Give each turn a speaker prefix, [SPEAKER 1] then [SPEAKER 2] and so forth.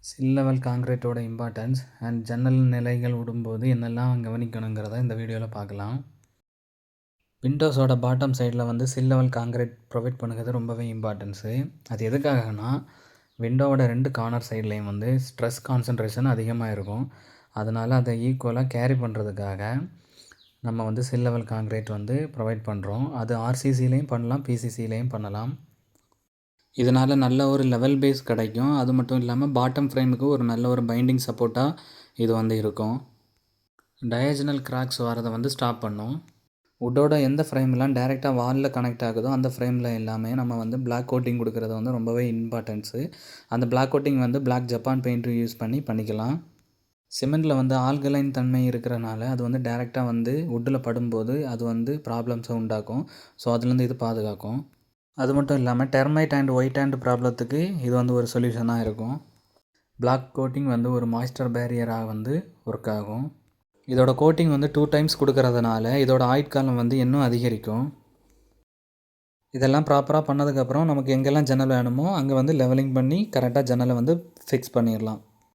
[SPEAKER 1] Chill level காங்கிரீட்டோட importance and ஜன்னல் நிலைகள் விடும்போது என்னெல்லாம் கவனிக்கணுங்கிறத இந்த வீடியோவில் பார்க்கலாம். விண்டோஸோட பாட்டம் சைடில் வந்து சில் லெவல் காங்கிரீட் ப்ரொவைட் பண்ணுறது ரொம்பவே இம்பார்ட்டன்ஸு. அது எதுக்காகனா விண்டோவோட 2 கார்னர் சைட்லேயும் வந்து ஸ்ட்ரெஸ் கான்சன்ட்ரேஷன் அதிகமாக இருக்கும். அதனால் அதை ஈக்குவலாக கேரி பண்ணுறதுக்காக நம்ம வந்து சில் லெவல் காங்கிரீட் வந்து ப்ரொவைட் பண்ணுறோம். அது ஆர்சிசிலையும் பண்ணலாம், பிசிசிலையும் பண்ணலாம். இதனால் நல்ல ஒரு லெவல் பேஸ் கிடைக்கும். அது மட்டும் இல்லாமல் பாட்டம் ஃப்ரேமுக்கு ஒரு நல்ல ஒரு பைண்டிங் சப்போர்ட்டாக இது வந்து இருக்கும். டயஜனல் கிராக்ஸ் வரதை வந்து ஸ்டாப் பண்ணும். வுட்டோட எந்த ஃப்ரேம்லாம் டேரெக்டாக வாலில் கனெக்ட் ஆகுதோ அந்த ஃப்ரேமில் எல்லாமே நம்ம வந்து பிளாக் கோட்டிங் கொடுக்குறது வந்து ரொம்பவே இம்பார்ட்டன்ஸு. அந்த பிளாக் கோட்டிங் வந்து பிளாக் ஜப்பான் பெயிண்ட்டு யூஸ் பண்ணிக்கலாம். சிமெண்ட்டில் வந்து ஆல்கலைன் தன்மை இருக்கிறனால அது வந்து டேரெக்டாக வந்து வுட்டில் படும்போது அது வந்து ப்ராப்ளம்ஸை உண்டாக்கும். ஸோ அதுலேருந்து இது பாதுகாக்கும். அது மட்டும் இல்லாமல் டெர்மைட் அண்ட் ஒயிட் அண்ட் ப்ராப்ளத்துக்கு இது வந்து ஒரு சொல்யூஷனாக இருக்கும். பிளாக் கோட்டிங் வந்து ஒரு மாய்ஸ்டர் பேரியராக வந்து ஒர்க் ஆகும். இதோட கோட்டிங் வந்து 2 டைம்ஸ் கொடுக்கறதுனால இதோட ஆயுட்காலம் வந்து இன்னும் அதிகரிக்கும். இதெல்லாம் ப்ராப்பராக பண்ணதுக்கப்புறம் நமக்கு எங்கெல்லாம் ஜன்னல் வேணுமோ அங்கே வந்து லெவலிங் பண்ணி கரெக்டாக ஜன்னலை வந்து ஃபிக்ஸ் பண்ணிடலாம்.